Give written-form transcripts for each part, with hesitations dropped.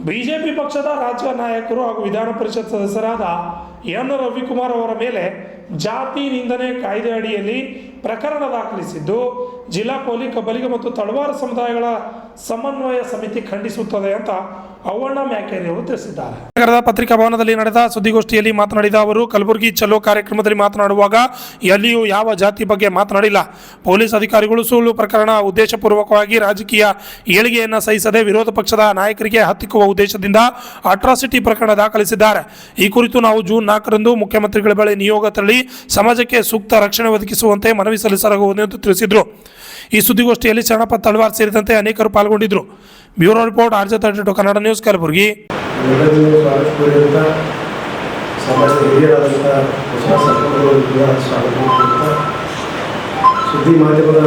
BJP ಪಕ್ಷದ ರಾಜ್ಯ ನಾಯಕರು ಹಾಗೂ ವಿಧಾನ ಪರಿಷತ್ ಸದಸ್ಯರಾದ ಎನ್ ರವಿಕುಮಾರ್ ಅವರ ಮೇಲೆ ಜಾತಿ ನಿಂದನೆ ಕಾಯ್ದೆ ಅಡಿಯಲ್ಲಿ ಪ್ರಕರಣ ದಾಖಲಿಸಿದ್ದು ಜಿಲ್ಲಾ ಕೋಲಿ ಕಬ್ಬಲಿಗ ಮತ್ತು ತಳವಾರ ಸಮುದಾಯಗಳ ಸಮನ್ವಯ ಸಮಿತಿ ಖಂಡಿಸುತ್ತದೆ ಅಂತ ಅವ್ವಣ್ಣ ಮ್ಯಾಕೇರಿ ಅವರು ತಿಳಿಸಿದ್ದಾರೆ. ನಗರದ ಪತ್ರಿಕಾ ಭವನದಲ್ಲಿ ನಡೆದ ಸುದ್ದಿಗೋಷ್ಠಿಯಲ್ಲಿ ಮಾತನಾಡಿದ ಅವರು, ಕಲಬುರಗಿ ಚಲೋ ಕಾರ್ಯಕ್ರಮದಲ್ಲಿ ಮಾತನಾಡುವಾಗ ಎಲ್ಲಿಯೂ ಯಾವ ಜಾತಿ ಬಗ್ಗೆ ಮಾತನಾಡಿಲ್ಲ. ಪೊಲೀಸ್ ಅಧಿಕಾರಿಗಳು ಸುಳ್ಳು ಪ್ರಕರಣ ಉದ್ದೇಶಪೂರ್ವಕವಾಗಿ ರಾಜಕೀಯ ಏಳಿಗೆಯನ್ನು ಸಹಿಸದೆ ವಿರೋಧ ಪಕ್ಷದ ನಾಯಕರಿಗೆ ಹತ್ತಿಕ್ಕುವ ಉದ್ದೇಶದಿಂದ ಅಟ್ರಾಸಿಟಿ ಪ್ರಕರಣ ದಾಖಲಿಸಿದ್ದಾರೆ. ಈ ಕುರಿತು ನಾವು ಜೂನ್ 4ರಂದು ಮುಖ್ಯಮಂತ್ರಿಗಳ ಬಳಿ ನಿಯೋಗ ತೆರಳಿ ಸಮಾಜಕ್ಕೆ ಸೂಕ್ತ ರಕ್ಷಣೆ ಒದಗಿಸುವಂತೆ ಮನವಿ ಸಲ್ಲಿಸಲಾಗುವುದು ಎಂದು ತಿಳಿಸಿದರು. ಈ ಸುದ್ದಿಗೋಷ್ಠಿಯಲ್ಲಿ ಶರಣಪ್ಪ ತಳವಾರ್ ಸೇರಿದಂತೆ ಅನೇಕರು ಪಾಲ್ಗೊಂಡಿದ್ದರು. Bureau report RJ32 Kannada news Kalaburagi. ಸುದ್ದಿ ಮಾಧ್ಯಮದ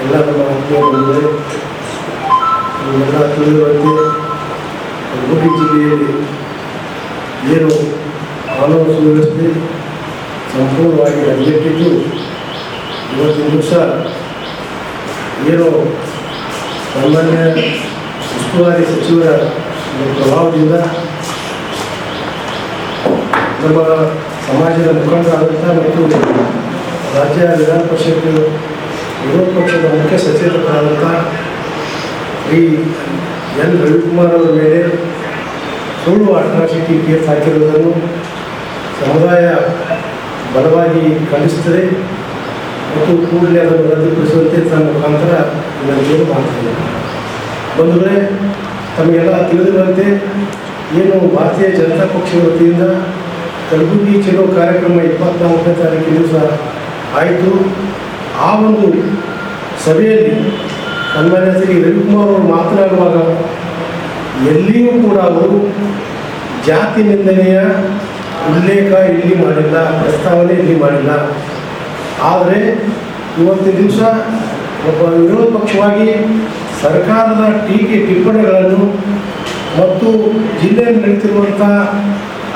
ಎಲ್ಲ ನಮ್ಮ ಮುಖ್ಯಮಂತ್ರಿಗಳೇ ನಿಮ್ಮೆಲ್ಲ ತಿಳಿಯುವಂತೆ ಕಲಬುರಗಿ ಜಿಲ್ಲೆಯಲ್ಲಿ ಏನು ಕಾನೂನು ಸುವ್ಯವಸ್ಥೆ ಸಂಪೂರ್ಣವಾಗಿ ಹದಗೆಟ್ಟಿದ್ದು ಇವತ್ತಿನ ದಿವಸ ಏನು ಸಾಮಾನ್ಯ ಉಸ್ತುವಾರಿ ಸಚಿವರ ಪ್ರಭಾವದಿಂದ ನಮ್ಮ ಸಮಾಜದ ಮುಖಂಡರಾದಂಥ ಮತ್ತು ರಾಜ್ಯ ವಿಧಾನ ಪರಿಷತ್ ವಿರೋಧ ಪಕ್ಷದ ಮುಖ್ಯ ಸಚೇತಕರಾದಂಥ ಶ್ರೀ ಎನ್ ರವಿಕುಮಾರ್ ಅವರ ಮೇಲೆ ಸುಳ್ಳು ಅಟ್ರಾಸಿಟಿ ಕೇಸ್ ಹಾಕಿರುವುದನ್ನು ಸಮುದಾಯ ಬಲವಾಗಿ ಖಂಡಿಸುತ್ತದೆ ಮತ್ತು ಕೂಡಲೇ ಅದನ್ನು ರದ್ದುಪಡಿಸುವಂತೆ ತಮ್ಮ ಮುಖಾಂತರ ನನಗೇನು ಮಾಡ್ತಿದೆ. ಬಂಧುಗಳೇ, ತಮಗೆಲ್ಲ ತಿಳಿದಿರುವಂತೆ ಏನು ಭಾರತೀಯ ಜನತಾ ಪಕ್ಷದ ವತಿಯಿಂದ ಕಲಬುರಗಿ ಚಲೋ ಕಾರ್ಯಕ್ರಮ 24ನೇ ತಾರೀಕಿನ ದಿವಸ ಆಯಿತು. ಆ ಒಂದು ಸಭೆಯಲ್ಲಿ ಸನ್ಮಾನ್ಯ ಶ್ರೀ ರವಿಕುಮಾರ್ ಅವರು ಮಾತನಾಡುವಾಗ ಎಲ್ಲಿಯೂ ಕೂಡ ಅವರು ಜಾತಿ ನಿಂದನೆಯ ಉಲ್ಲೇಖ ಇಲ್ಲಿ ಮಾಡಿಲ್ಲ, ಪ್ರಸ್ತಾವನೆ ಇಲ್ಲಿ ಮಾಡಿಲ್ಲ. ಆದರೆ ಇವತ್ತಿನ ದಿವಸ ಒಬ್ಬ ವಿರೋಧ ಪಕ್ಷವಾಗಿ ಸರ್ಕಾರದ ಟೀಕೆ ಟಿಪ್ಪಣಿಗಳನ್ನು ಮತ್ತು ಜಿಲ್ಲೆಯಲ್ಲಿ ನಡೀತಿರುವಂಥ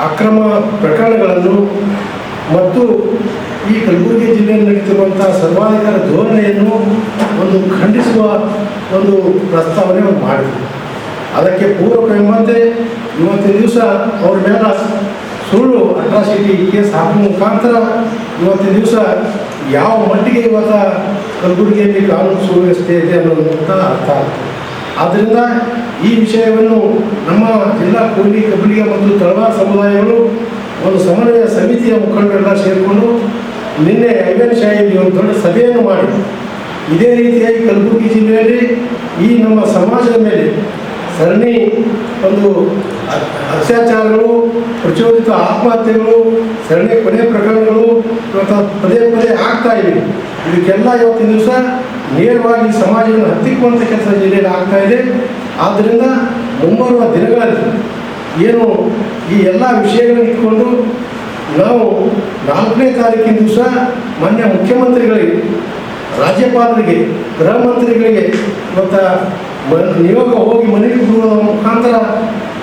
ಅಕ್ರಮ ಪ್ರಕರಣಗಳನ್ನು ಮತ್ತು ಈ ಕಲಬುರಗಿ ಜಿಲ್ಲೆಯಲ್ಲಿ ನಡೀತಿರುವಂಥ ಸರ್ವಾಧಿಕಾರ ಧೋರಣೆಯನ್ನು ಒಂದು ಖಂಡಿಸುವ ಒಂದು ಪ್ರಸ್ತಾವನೆ ಅವರು ಮಾಡಿದರು. ಅದಕ್ಕೆ ಪೂರಕ ಎಂಬಂತೆ ಇವತ್ತಿನ ದಿವಸ ಅವ್ರ ಮೇಲೆ ಸುಳ್ಳು ಅಟ್ರಾಸಿಟಿ ಕೇಸ್ ಹಾಕುವ ಮುಖಾಂತರ ಇವತ್ತಿನ ದಿವಸ ಯಾವ ಮಟ್ಟಿಗೆ ಇವತ್ತು ಕಲಬುರಗಿಯಲ್ಲಿ ಕಾನೂನು ಸುವ್ಯವಸ್ಥೆ ಇದೆ ಅನ್ನೋದಂತ ಅರ್ಥ ಆಗ್ತದೆ. ಆದ್ದರಿಂದ ಈ ವಿಷಯವನ್ನು ನಮ್ಮ ಜಿಲ್ಲಾ ಕೋಲಿ ಕಬ್ಬಲಿಗ ಮತ್ತು ತಳವಾರ ಸಮುದಾಯಗಳು ಒಂದು ಸಮನ್ವಯ ಸಮಿತಿಯ ಮುಖಂಡರೆಲ್ಲ ಸೇರಿಕೊಂಡು ನಿನ್ನೆ ಐವನ್ಶಾಹಿಯಲ್ಲಿ ಒಂದು ದೊಡ್ಡ ಸಭೆಯನ್ನು ಮಾಡಿ ಇದೇ ರೀತಿಯಾಗಿ ಕಲಬುರಗಿ ಜಿಲ್ಲೆಯಲ್ಲಿ ಈ ನಮ್ಮ ಸಮಾಜದ ಮೇಲೆ ಸರಣಿ ಒಂದು ಅತ್ಯಾಚಾರಗಳು, ಪ್ರಚೋದಿತ ಆತ್ಮಹತ್ಯೆಗಳು, ಸರಣಿ ಕೊನೆ ಪ್ರಕರಣಗಳು ಇವತ್ತು ಪದೇ ಪದೇ ಆಗ್ತಾ ಇವೆ. ಇದಕ್ಕೆಲ್ಲ ಇವತ್ತಿನ ದಿವಸ ನೇರವಾಗಿ ಸಮಾಜವನ್ನು ಹತ್ತಿಕ್ಕುವಂಥ ಕೆಲಸ ಜಿಲ್ಲೆಯಲ್ಲಿ ಆಗ್ತಾ ಇದೆ. ಆದ್ದರಿಂದ ಮುಂಬರುವ ದಿನಗಳಲ್ಲಿ ಏನು ಈ ಎಲ್ಲ ವಿಷಯಗಳನ್ನು ಇಟ್ಕೊಂಡು ನಾವು 4ನೇ ತಾರೀಕಿನ ದಿವಸ ಮಾನ್ಯ ಮುಖ್ಯಮಂತ್ರಿಗಳಿಗೆ, ರಾಜ್ಯಪಾಲರಿಗೆ, ಗೃಹ ಮಂತ್ರಿಗಳಿಗೆ ಇವತ್ತು ನಿಯೋಗ ಹೋಗಿ ಮನೆಗೆ ಬಿಡುವ ಮುಖಾಂತರ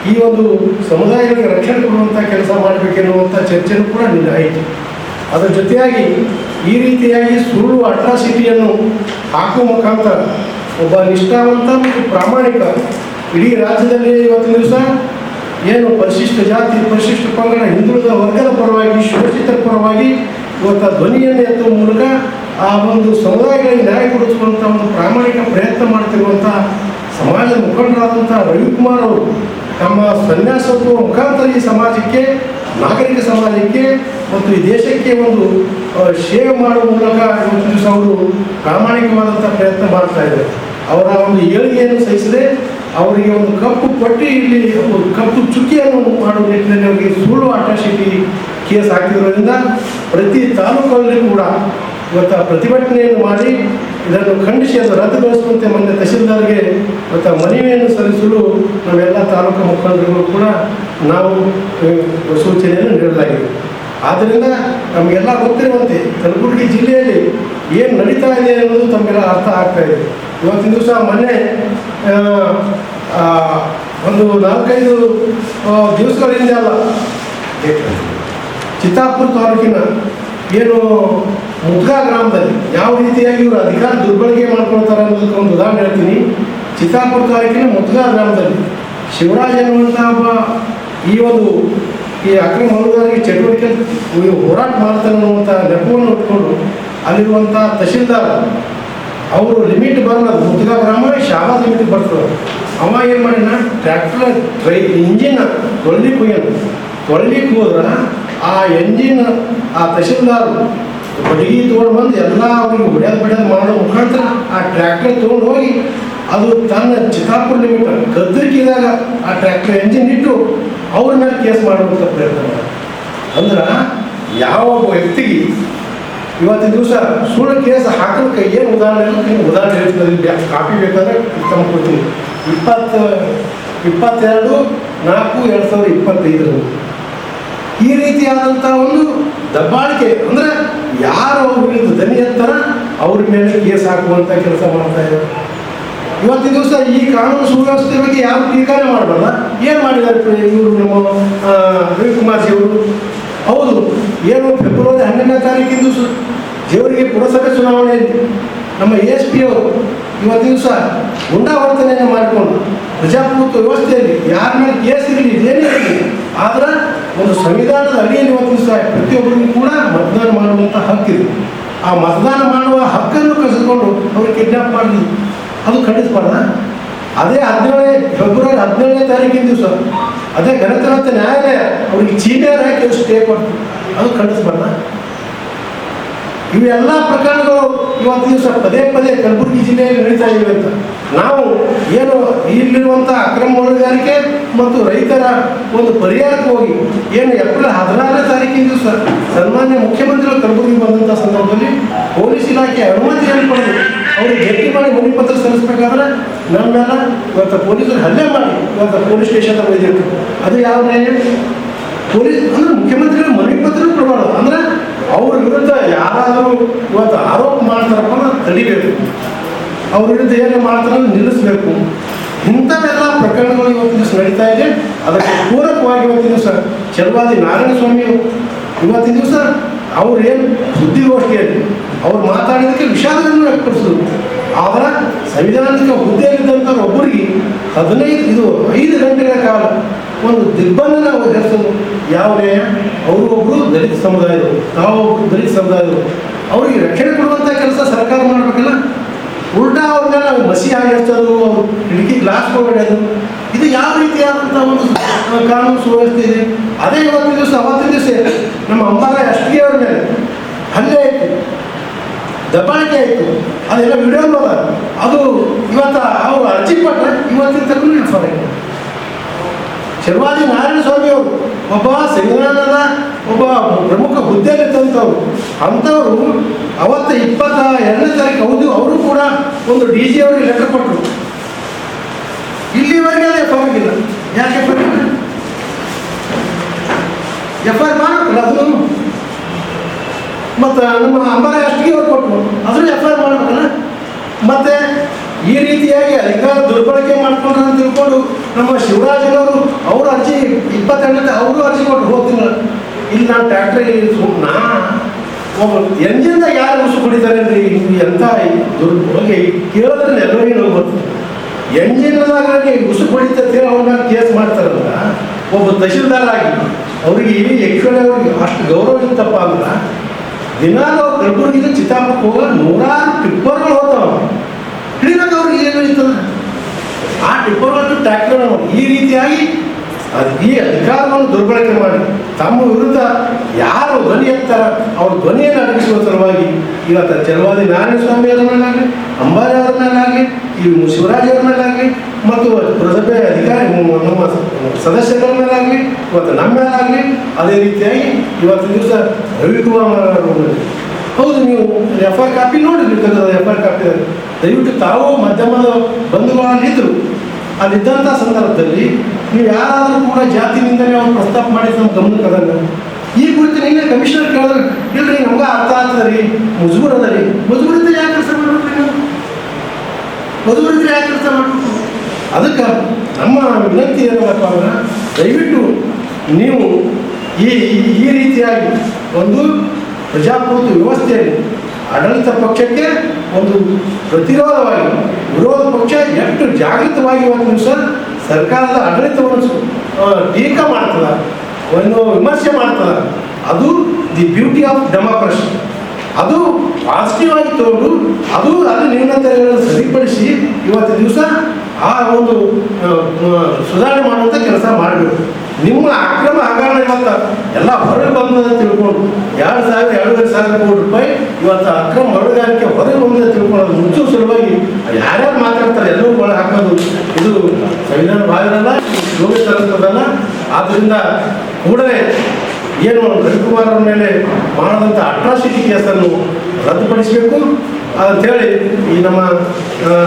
ಈ ಒಂದು ಸಮುದಾಯಗಳಿಗೆ ರಕ್ಷಣೆ ಕೊಡುವಂಥ ಕೆಲಸ ಮಾಡಬೇಕೆನ್ನುವಂಥ ಚರ್ಚೆನೂ ಕೂಡ ನಿನ್ನೆ ಆಯಿತು. ಅದರ ಜೊತೆಯಾಗಿ ಈ ರೀತಿಯಾಗಿ ಸುಳ್ಳು ಅಟ್ರಾಸಿಟಿಯನ್ನು ಹಾಕುವ ಮುಖಾಂತರ ಒಬ್ಬ ನಿಷ್ಠಾವಂತ ಮತ್ತು ಪ್ರಾಮಾಣಿಕ ಇಡೀ ರಾಜ್ಯದಲ್ಲಿ ಇವತ್ತಿನ ದಿವಸ ಏನು ಪರಿಶಿಷ್ಟ ಜಾತಿ, ಪರಿಶಿಷ್ಟ ಪಂಗಡ, ಹಿಂದುಳಿದ ವರ್ಗದ ಪರವಾಗಿ, ಶೋಷಿತರ ಪರವಾಗಿ ಇವತ್ತು ಧ್ವನಿಯನ್ನು ಎತ್ತುವ ಮೂಲಕ ಆ ಒಂದು ಸಮುದಾಯಗಳಿಗೆ ನ್ಯಾಯ ಕೊಡಿಸುವಂಥ ಒಂದು ಪ್ರಾಮಾಣಿಕ ಪ್ರಯತ್ನ ಮಾಡ್ತಿರುವಂಥ ಸಮಾಜದ ಮುಖಂಡರಾದಂಥ ರವಿಕುಮಾರ್ ಅವರು ತಮ್ಮ ಸನ್ಯಾಸತ್ವ ಮುಖಾಂತರ ಈ ಸಮಾಜಕ್ಕೆ, ನಾಗರಿಕ ಸಮಾಜಕ್ಕೆ ಮತ್ತು ಈ ದೇಶಕ್ಕೆ ಒಂದು ಸೇವೆ ಮಾಡುವ ಮೂಲಕ ಇವತ್ತು ದಿವಸ ಅವರು ಪ್ರಾಮಾಣಿಕವಾದಂಥ ಪ್ರಯತ್ನ ಮಾಡ್ತಾ ಇದ್ದಾರೆ. ಅವರ ಒಂದು ಏಳಿಗೆಯನ್ನು ಸಹಿಸದೆ ಅವರಿಗೆ ಒಂದು ಕಪ್ಪು ಪಟ್ಟಿ, ಇಲ್ಲಿ ಒಂದು ಕಪ್ಪು ಚುಕ್ಕಿಯನ್ನು ಮಾಡುವ ನಿಟ್ಟಿನಲ್ಲಿ ಅವರಿಗೆ ಸುಳ್ಳು ಅಟ್ರಾಸಿಟಿ ಕೇಸ್ ಹಾಕಿರೋದ್ರಿಂದ ಪ್ರತಿ ತಾಲೂಕಲ್ಲಿ ಕೂಡ ಇವತ್ತು ಪ್ರತಿಭಟನೆಯನ್ನು ಮಾಡಿ ಇದನ್ನು ಖಂಡಿಸಿ ಅದು ರದ್ದುಗೊಳಿಸುವಂತೆ ಮೊನ್ನೆ ತಹಸೀಲ್ದಾರ್ಗೆ ಮತ್ತು ಮನವಿಯನ್ನು ಸಲ್ಲಿಸಲು ನಾವೆಲ್ಲ ತಾಲೂಕು ಮುಖಂಡರುಗಳು ಕೂಡ ನಾವು ಸೂಚನೆಯನ್ನು ನೀಡಲಾಗಿದೆ. ಆದ್ದರಿಂದ ನಮಗೆಲ್ಲ ಗೊತ್ತಿರುವಂತೆ ಕಲಬುರಗಿ ಜಿಲ್ಲೆಯಲ್ಲಿ ಏನು ನಡೀತಾ ಇದೆ ಅನ್ನೋದು ತಮಗೆಲ್ಲ ಅರ್ಥ ಆಗ್ತಾ ಇದೆ. ಇವತ್ತಿನ ದಿವಸ ಮೊನ್ನೆ ಒಂದು 4-5 ದಿವಸಗಳ ಹಿಂದೆ ಅಲ್ಲ, ಚಿತ್ತಾಪುರ ತಾಲೂಕಿನ ಏನು ಮುದ್ಗಾ ಗ್ರಾಮದಲ್ಲಿ ಯಾವ ರೀತಿಯಾಗಿ ಇವರು ಅಧಿಕಾರ ದುರ್ಬಳಕೆ ಮಾಡ್ಕೊಳ್ತಾರೆ ಅನ್ನೋದಕ್ಕೆ ಒಂದು ಉದಾಹರಣೆ ಹೇಳ್ತೀನಿ. ಚಿತ್ತಾಪುರ ತಾಲೂಕಿನ ಮುದ್ಗಾ ಗ್ರಾಮದಲ್ಲಿ ಶಿವರಾಜ್ ಎನ್ನುವಂಥ ಒಬ್ಬ ಈ ಅಕ್ರಮ ಮನುಗಾರಿಕೆ ಚಟುವಟಿಕೆ ಹೋರಾಟ ಮಾಡ್ತಾನೆ ಅನ್ನುವಂಥ ನೆಪವನ್ನು ಇಟ್ಕೊಂಡು ಅಲ್ಲಿರುವಂಥ ತಹಶೀಲ್ದಾರ್ ಅವರು ಲಿಮಿಟ್ ಬರಲ್ಲ, ಮುದ್ಗಾ ಗ್ರಾಮ ಶಾಬಾದ್ ಲಿಮಿಟ್ ಬರ್ತದೆ. ಅವ ಏನು ಮಾಡಿನ ಟ್ರ್ಯಾಕ್ಟರ್ ಇಂಜಿನ್ ತೊಳಿಲಿಕ್ಕೆ ಹೋದ್ರೆ ಆ ಎಂಜಿನ್ ಆ ತಹಶೀಲ್ದಾರ್ ಬಡಗಿ ತೊಗೊಂಡು ಬಂದು ಎಲ್ಲ ಅವ್ರಿಗೆ ಹೊಡೆಯೋದು ಮಾಡೋ ಮುಖಾಂತರ ಆ ಟ್ರ್ಯಾಕ್ಟರ್ ತೊಗೊಂಡು ಹೋಗಿ ಅದು ತನ್ನ ಚಿತ್ತಾಪುರ ಲಿಮಿಟ್ ಗದ್ದರಿಕಿದಾಗ ಆ ಟ್ರ್ಯಾಕ್ಟರ್ ಎಂಜಿನ್ ಇಟ್ಟು ಅವ್ರ ಮೇಲೆ ಕೇಸ್ ಮಾಡುವಂಥ ಪ್ರಯತ್ನ ಮಾಡ. ಅಂದ್ರೆ ಯಾವ ವ್ಯಕ್ತಿಗೆ ಇವತ್ತಿನ ದಿವಸ ಸುಳ್ಳು ಕೇಸ್ ಹಾಕೋದಕ್ಕೆ ಏನು ಉದಾಹರಣೆ ಹೇಳ್ತೀನಿ, ಕಾಪಿ ಬೇಕಾದ್ರೆ ತಮ್ಮ ಕೊಡ್ತೀನಿ. 22/4/2025 ಈ ರೀತಿಯಾದಂಥ ಒಂದು ದಬ್ಬಾಳಿಕೆ, ಅಂದರೆ ಯಾರು ಅವ್ರ ವಿರುದ್ಧ ದನಿ ಎತ್ತರ ಅವ್ರ ಮೇಲೆ ಕೇಸ್ ಹಾಕುವಂಥ ಕೆಲಸ ಮಾಡ್ತಾ ಇದ್ದಾರೆ. ಇವತ್ತಿನ ದಿವಸ ಈ ಕಾನೂನು ಸುವ್ಯವಸ್ಥೆ ಬಗ್ಗೆ ಯಾರು ಟೀಕಾನೆ ಮಾಡಬಾರ್ದ. ಏನು ಮಾಡಿದ್ದಾರೆ ಇವರು ನಮ್ಮ ರವಿಕುಮಾರ್ ಜಿಯವರು? ಹೌದು, ಏನು ಫೆಬ್ರವರಿ 12ನೇ ತಾರೀಕಿಂದು ಜೇವರಿಗೆ ಪುರಸಭೆ ಚುನಾವಣೆ ನಮ್ಮ ASP ಅವರು ಇವತ್ತಿನ ದಿವಸ ಗುಂಡಾವರ್ತನೆಯನ್ನು ಮಾಡಿಕೊಂಡು ಪ್ರಜಾಪ್ರಭುತ್ವ ವ್ಯವಸ್ಥೆಯಲ್ಲಿ ಯಾರ ಮೇಲೆ ಕೇಸ್ ಇರಲಿ ಏನೇ ಇರಲಿ, ಆದರೆ ಒಂದು ಸಂವಿಧಾನದ ಅಡಿಯಲ್ಲಿ ಇವತ್ತಿನ ದಿವಸ ಪ್ರತಿಯೊಬ್ಬರಿಗೂ ಕೂಡ ಮತದಾನ ಮಾಡುವಂಥ ಹಕ್ಕಿದೆ. ಆ ಮತದಾನ ಮಾಡುವ ಹಕ್ಕನ್ನು ಕಸಿದುಕೊಂಡು ಅವರು ಕಿಡ್ನಾಪ್ ಮಾಡಿದ್ರು, ಅದು ಖಂಡಿಸಬಾರ್ದ? ಅದೇ ಫೆಬ್ರವರಿ 17ನೇ ತಾರೀಕಿನ ದಿವಸ ಅದೇ ಗಣತಂತ್ರ ನ್ಯಾಯಾಲಯ ಅವ್ರಿಗೆ ಚೀನಿಯರ್ ಹಾಕಿ ಸ್ಟೇ ಕೊಡ್ತು, ಅದು ಖಂಡಿಸಬಾರ್ದ? ಇವೆಲ್ಲ ಪ್ರಕರಣಗಳು ಇವತ್ತು ದಿವಸ ಪದೇ ಕಲಬುರಗಿ ಜಿಲ್ಲೆಯಲ್ಲಿ ನಡೀತಾ ಇವೆ ಅಂತ ನಾವು ಏನು ಇಲ್ಲಿರುವಂಥ ಅಕ್ರಮ ಮೀನುಗಾರಿಕೆ ಮತ್ತು ರೈತರ ಒಂದು ಪರಿಹಾರಕ್ಕೆ ಹೋಗಿ ಏನು ಏಪ್ರಿಲ್ 16ನೇ ತಾರೀಕಿನ ದಿವಸ ಸನ್ಮಾನ್ಯ ಮುಖ್ಯಮಂತ್ರಿಗಳು ಕಲಬುರಗಿ ಬಂದಂಥ ಸಂದರ್ಭದಲ್ಲಿ ಪೊಲೀಸ್ ಇಲಾಖೆ ಅನುಮತಿಯನ್ನು ಪಡೆದು ಅವ್ರಿಗೆ ಭೇಟಿ ಮಾಡಿ ಮನವಿ ಪತ್ರ ಸಲ್ಲಿಸಬೇಕಾದ್ರೆ ನಮ್ಮೆಲ್ಲ ಇವತ್ತು ಪೊಲೀಸರು ಹಲ್ಲೆ ಮಾಡಿ ಇವತ್ತು ಪೊಲೀಸ್ ಸ್ಟೇಷನ್ ಒಯ್ದಿರ್ತು. ಅದು ಯಾವ ನ್ಯಾಯ? ಪೊಲೀಸ್ ಅಂದರೆ ಮುಖ್ಯಮಂತ್ರಿಗಳು ಮನವಿ ಪತ್ರ ಕೊಡಬಾರ್ದು, ಅಂದರೆ ಅವ್ರ ವಿರುದ್ಧ ಯಾರಾದರೂ ಇವತ್ತು ಆರೋಪ ಮಾಡ್ತಾರಪ್ಪ ತಡಿಬೇಕು, ಅವ್ರ ವಿರುದ್ಧ ಏನು ಮಾಡ್ತಾರ ನಿಲ್ಲಿಸಬೇಕು. ಇಂಥವೆಲ್ಲ ಪ್ರಕರಣಗಳು ಇವತ್ತಿನ ದಿವಸ ನಡೀತಾ ಇದೆ. ಅದಕ್ಕೆ ಪೂರಕವಾಗಿ ಇವತ್ತಿನ ದಿವಸ ಚಲವಾದಿ ನಾರಾಯಣ ಸ್ವಾಮಿ ಇವತ್ತಿನ ದಿವಸ ಅವ್ರು ಏನು ಸುದ್ದಿಗೋಷ್ಠಿಯಲ್ಲಿ ಅವ್ರು ಮಾತಾಡಿದಕ್ಕೆ ವಿಷಾದವನ್ನು ವ್ಯಕ್ತಪಡಿಸಿದ್ರು. ಆದರೆ ಸಂವಿಧಾನಿಕ ಹುದ್ದೆಯಲ್ಲಿದ್ದಂಥವ್ರು ಒಬ್ಬರಿಗೆ 5 ಗಂಟೆಗಳ ಕಾಲ ಒಂದು ದಿಗ್ಬಂಧನ ಹೆಸರು ಯಾವ ನ್ಯಾಯ? ಅವರು ಒಬ್ಬರು ದಲಿತ ಸಮುದಾಯದವರು, ತಾವೊಬ್ಬರು ದಲಿತ ಸಮುದಾಯದವರು, ಅವರಿಗೆ ರಕ್ಷಣೆ ಕೊಡುವಂಥ ಕೆಲಸ ಸರ್ಕಾರ ಮಾಡಬೇಕಲ್ಲ. ಉಲ್ಟಾ ಅವ್ರನ್ನ ನಾವು ಮಸಿ ಆಗಿರ್ತದ್ದು, ಅವರು ಕಿಟಕಿ ಗ್ಲಾಸ್ ಹೊಡೆಯೋದು, ಇದು ಯಾವ ರೀತಿಯಾದಂಥ ಒಂದು ಕಾನೂನು ಸುವ್ಯವಸ್ಥೆ ಇದೆ? ಅದೇ ಅವತ್ತಿನ ದಿವಸ ನಮ್ಮ ಅಂಬಾರ ಅಷ್ಟಿಗೆ ಅವ್ರ ಮೇಲೆ ಹಲ್ಲೆ ಆಯಿತು, ದಬ್ಬಾಳಿಕೆ ಆಯಿತು, ಅದೆಲ್ಲ ವಿಡಿಯೋ ಅದ. ಅದು ಇವತ್ತು ಅವರು ಅರ್ಜಿ ಕೊಟ್ಟರೆ ಇವತ್ತಿನ ತನಕ ಫಾರ್ ಚಲವಾದಿ ನಾರಾಯಣ ಸ್ವಾಮಿ ಅವರು ಒಬ್ಬ ಸಂವಿಧಾನದ ಒಬ್ಬ ಪ್ರಮುಖ ಹುದ್ದೆಯಲ್ಲಿದ್ದಂಥವ್ರು. ಅಂಥವರು ಅವತ್ತು 22ನೇ ತಾರೀಕು ಅವರು ಕೂಡ ಒಂದು DG ಅವರಿಗೆ ಲೆಟರ್ ಕೊಟ್ಟರು. ಇಲ್ಲಿವರೆಗೆ ಅದು FIR ಆಗಿಲ್ಲ. ಯಾಕೆ FIR ಮಾಡಬೇಕಲ್ಲ ಅದನ್ನು? ಮತ್ತು ನಮ್ಮ ಅಂಬಾರ ಅಷ್ಟಿಗೆ ಅವ್ರು ಕೊಟ್ಟರು, ಅದನ್ನು FIR ಮಾಡಬೇಕಲ್ಲ. ಮತ್ತು ಈ ರೀತಿಯಾಗಿ ಅಧಿಕಾರ ದುರ್ಬಳಕೆ ಮಾಡ್ಕೊಂಡ್ರೆ ಅಂತ ತಿಳ್ಕೊಂಡು ನಮ್ಮ ಶಿವರಾಜನವರು ಅವರು ಅರ್ಜಿ 22ನೇ ಅವರು ಅರ್ಜಿ ಕೊಟ್ಟರು ಹೋಗ್ತೀನಿ. ಇಲ್ಲಿ ನಾನು ಟ್ರ್ಯಾಕ್ಟ್ರಿಗೆ ಒಬ್ಬ ಎಂಜಿನ್ದಾಗ ಯಾರು ಉಸು ಕುಡಿತಾರೆ ಅಂದರೆ ಎಂಥ ದುರ್ಬಳಕೆ ಕೇಳಿದ್ರೆ ಎಲ್ಲರಿಗೂ ನಾವು ಬರ್ತದೆ. ಎಂಜಿನ್ದಾಗ ಉಸು ಕುಡಿತೇಳಿ ಅವ್ರ ಮೇಲೆ ಕೇಸ್ ಮಾಡ್ತಾರಲ್ಲ, ಒಬ್ಬ ತಹಶೀಲ್ದಾರ್ ಆಗಿ ಅವ್ರಿಗೆ ಆ್ಯಕ್ಚುಲಿ ಅವ್ರಿಗೆ ಅಷ್ಟು ಗೌರವ ಇತ್ತಪ್ಪ ಅಂದ್ರೆ ದಿನಾಲು ಅವ್ರು ಕಲಬುರಗಿಗೆ ಚಿತ್ತಾಪುರಕ್ಕೆ ಹೋಗೋ 100 ಟಿಪ್ಪರ್ಗಳು ಹೋಗ್ತಾವ. ಹಿಡಿದಾಗ ಅವ್ರಿಗೆ ಏನು ನಡೀತದೆ? ಆ ಟಿಪ್ಪರ್ಗಳು ಟ್ರ್ಯಾಕ್ಟರ್ ಈ ರೀತಿಯಾಗಿ ಈ ಅಧಿಕಾರವನ್ನು ದುರ್ಬಳಕೆ ಮಾಡಿ ತಮ್ಮ ವಿರುದ್ಧ ಯಾರು ಧ್ವನಿ ಎತ್ತಾರ ಅವ್ರ ಧ್ವನಿಯನ್ನು ಅಡಗಿಸುವ ಸಲುವಾಗಿ ಇವತ್ತು ಚಲವಾದಿ ನಾರಾಯಣ ಸ್ವಾಮಿ ಅವರ ಮೇಲಾಗಲಿ, ಅಂಬಾರಿ ಅವರ ಮೇಲಾಗಲಿ, ಈ ಶಿವರಾಜ್ ಅವರ ಮೇಲಾಗಲಿ ಮತ್ತು ಪುರಸಭೆ ಅಧಿಕಾರಿ ನಮ್ಮ ಸದಸ್ಯರ ಮೇಲಾಗಲಿ, ಇವತ್ತು ನಮ್ಮ ಮೇಲಾಗಲಿ, ಅದೇ ರೀತಿಯಾಗಿ ಇವತ್ತಿನ ದಿವಸ ರವಿಕುಮಾರ್ ಅವರು ಹೌದು ನೀವು FIR ಕಾಪಿ ನೋಡಿ, FIR ಕಾಪಿ ದಯವಿಟ್ಟು ತಾವು ಮಾಧ್ಯಮದ ಬಂಧುಗಳಲ್ಲಿದ್ದರು. ಅಲ್ಲಿದ್ದಂಥ ಸಂದರ್ಭದಲ್ಲಿ ನೀವು ಯಾರಾದರೂ ಕೂಡ ಜಾತಿ ನಿಂದನೆ ಅವ್ರು ಪ್ರಸ್ತಾಪ ಮಾಡಿ ನಮ್ಮ ಗಮನಕ್ಕೆ ಅದನ್ನು ಈ ಕುರಿತು ನಿನ್ನೆ ಕಮಿಷನರ್ ಕೇಳಿದ್ರೆ ಇಲ್ರಿ ನಮ್ಗೆ ಅರ್ಥ ಆಗ್ತದೆ ರೀ, ಮುಜುಗರ ಅದ ರೀ. ಮುಜುಗರಿದ್ರೆ ಯಾಕೆ ಕೆಲಸ ಮಾಡ್ಬೇಕ್ರಿ ನೀವು? ಮುಜುಗರಿದ್ರೆ ಯಾಕೆ ಕೆಲಸ ಮಾಡ್ಬೇಕು? ಅದಕ್ಕೆ ನಮ್ಮ ವಿನಂತಿ ಏನಪ್ಪ ಅಂದ್ರೆ ದಯವಿಟ್ಟು ನೀವು ಈ ರೀತಿಯಾಗಿ ಒಂದು ಪ್ರಜಾಪ್ರಭುತ್ವ ವ್ಯವಸ್ಥೆಯಲ್ಲಿ ಆಡಳಿತ ಪಕ್ಷಕ್ಕೆ ಒಂದು ಪ್ರತಿರೋಧವಾಗಿ ವಿರೋಧ ಪಕ್ಷ ಎಷ್ಟು ಜಾಗೃತವಾಗಿ ಇವತ್ತು ದಿವಸ ಸರ್ಕಾರದ ಆಡಳಿತವನ್ನು ಟೀಕಾ ಮಾಡ್ತದ, ಒಂದು ವಿಮರ್ಶೆ ಮಾಡ್ತದ, ಅದು ದಿ ಬ್ಯೂಟಿ ಆಫ್ ಡೆಮಾಕ್ರಸಿ. ಅದು ಪಾಸಿಟಿವ್ ಆಗಿ ತಗೊಂಡು ಅದು ನ್ಯೂನತೆಗಳನ್ನು ಸರಿಪಡಿಸಿ ಇವತ್ತು ದಿವಸ ಆ ಒಂದು ಸುಧಾರಣೆ ಮಾಡುವಂಥ ಕೆಲಸ ಮಾಡಬೇಕು. ನಿಮ್ಮ ಅಕ್ರಮ ಹಗರಣ ಇವತ್ತು ಎಲ್ಲ ಹೊರಗೆ ಬಂದದ ತಿಳ್ಕೊಂಡು 2,000-2,500 ಕೋಟಿ ರೂಪಾಯಿ ಇವತ್ತು ಅಕ್ರಮ ಹೊರಗಾರಿಕೆ ಹೊರಗೆ ಬಂದದ ತಿಳ್ಕೊಳ್ಳೋದು ಮುಚ್ಚುವ ಸಲುವಾಗಿ ಯಾರ್ಯಾರು ಮಾತಾಡ್ತಾರೆ ಎಲ್ಲರೂ ಒಳಗೆ ಹಾಕೋದು ಇದು ಸಂವಿಧಾನ ಬಾಹಿರಲ್ಲ, ಯೋಗ್ಯ ತರಂತದಲ್ಲ. ಆದ್ದರಿಂದ ಕೂಡಲೇ ಏನು ರವಿಕುಮಾರ್ ಅವ್ರ ಮೇಲೆ ಮಾಡಿದಂಥ ಅಟ್ರಾಸಿಟಿ ಕೇಸನ್ನು ರದ್ದುಪಡಿಸಬೇಕು ಅಂಥೇಳಿ ಈ ನಮ್ಮ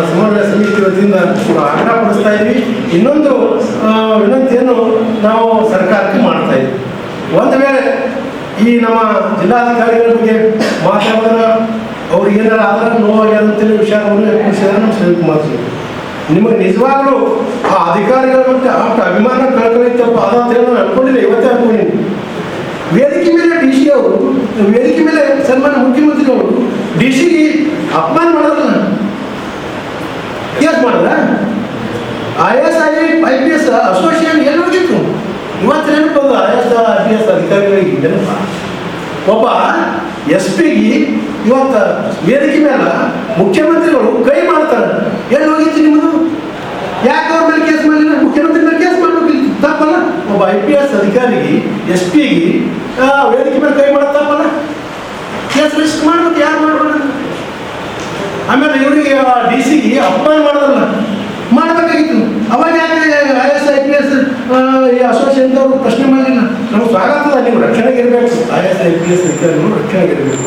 ಸಮನ್ವಯ ಸಮಿತಿ ವತಿಯಿಂದ ಆಗ್ರಹಪಡಿಸ್ತಾ ಇದ್ವಿ. ಇನ್ನೊಂದು ವಿನಂತಿಯನ್ನು ನಾವು ಸರ್ಕಾರಕ್ಕೆ ಮಾಡ್ತಾ ಇದ್ವಿ. ಒಂದು ವೇಳೆ ಈ ನಮ್ಮ ಜಿಲ್ಲಾಧಿಕಾರಿಗಳ ಬಗ್ಗೆ ಮಾತಾಡಿದ್ರೆ ಅವ್ರಿಗೆ ಏನಾರು ಆದ್ರೆ ನೋವಾಗಿ ಅಂತೇಳಿ ವಿಚಾರವನ್ನು ವ್ಯಕ್ತಪಡಿಸಿದ್ರೆ ನಮ್ಮ ಶಿವಕುಮಾರ್ ಜಿ ನಿಮಗೆ ನಿಜವಾಗ್ಲೂ ಆ ಅಧಿಕಾರಿಗಳ ಬಗ್ಗೆ ಅಷ್ಟು ಅಭಿಮಾನ ಕಳ್ಕೊಳ್ಳಿತ್ತಪ್ಪ ಅದಂತೇಳಿ ನಾವು ಅನ್ಕೊಂಡಿಲ್ಲ, ಇವತ್ತೇ ಅನ್ಕೊಂಡಿದ್ದೀನಿ. ವೇದಿಕೆ ಮೇಲೆ ಡಿ ಸಿ ಅವರು, ವೇದಿಕೆ ಮೇಲೆ ಸನ್ಮಾನ್ಯ ಮುಖ್ಯಮಂತ್ರಿಗಳು ಡಿ ಸಿಗೆ ಅಪಮಾನ ಮಾಡೋದಲ್ಲ, ಕೇಸ್ ಮಾಡಿದ್ರ IAS IPS ಅಸೋಸಿಯೇಷನ್ ಎಲ್ಲಿ ಹೋಗಿತ್ತು? ಇವತ್ತು ನೆನಪದು IAS IPS ಅಧಿಕಾರಿಗಳಿಗೆ ನೆನಪ. ಒಬ್ಬ SP ಗೆ ಇವತ್ತು ವೇದಿಕೆ ಮೇಲೆ ಮುಖ್ಯಮಂತ್ರಿಗಳು ಕೈ ಮಾಡ್ತಾರೆ, ಎಲ್ಲಿ ಹೋಗಿತ್ತು ನಿಮ್ಮದು? ಯಾಕೆ ಅವ್ರ ಮೇಲೆ ಕೇಸ್ ಮಾಡಲಿಲ್ಲ? ಮುಖ್ಯಮಂತ್ರಿ ಮೇಲೆ ಕೇಸ್ ಮಾಡಬೇಕಿತ್ತು, ತಪ್ಪಲ್ಲ? ಒಬ್ಬ IPS ಅಧಿಕಾರಿಗೆ SP ಗೆ ವೇದಿಕೆ ಮೇಲೆ ಕೈ ಮಾಡೋದು ತಪ್ಪಲ್ಲ? ಕೇಸ್ ರಿಜಿಸ್ಟರ್ ಮಾಡ್ಬೇಕು, ಯಾರು ಮಾಡಬಾರ್ದು? ಆಮೇಲೆ ಇವರಿಗೆ DC ಗೆ ಅಪಮಾನ ಮಾಡೋದಲ್ಲ ಮಾಡಬೇಕಾಗಿತ್ತು. ಅವಾಗ ಯಾಕೆ IAS IPS ಅಸೋಸಿಯೇಷನ್ ಅವರು ಪ್ರಶ್ನೆ ಮಾಡಲಿಲ್ಲ? ನಮ್ಗೆ ಸ್ವಾಗತ, ನೀವು ರಕ್ಷಣೆಗೆ ಇರಬೇಕು, IAS IPS ಅಧಿಕಾರಿಗಳು ರಕ್ಷಣೆಗೆ ಇರಬೇಕು.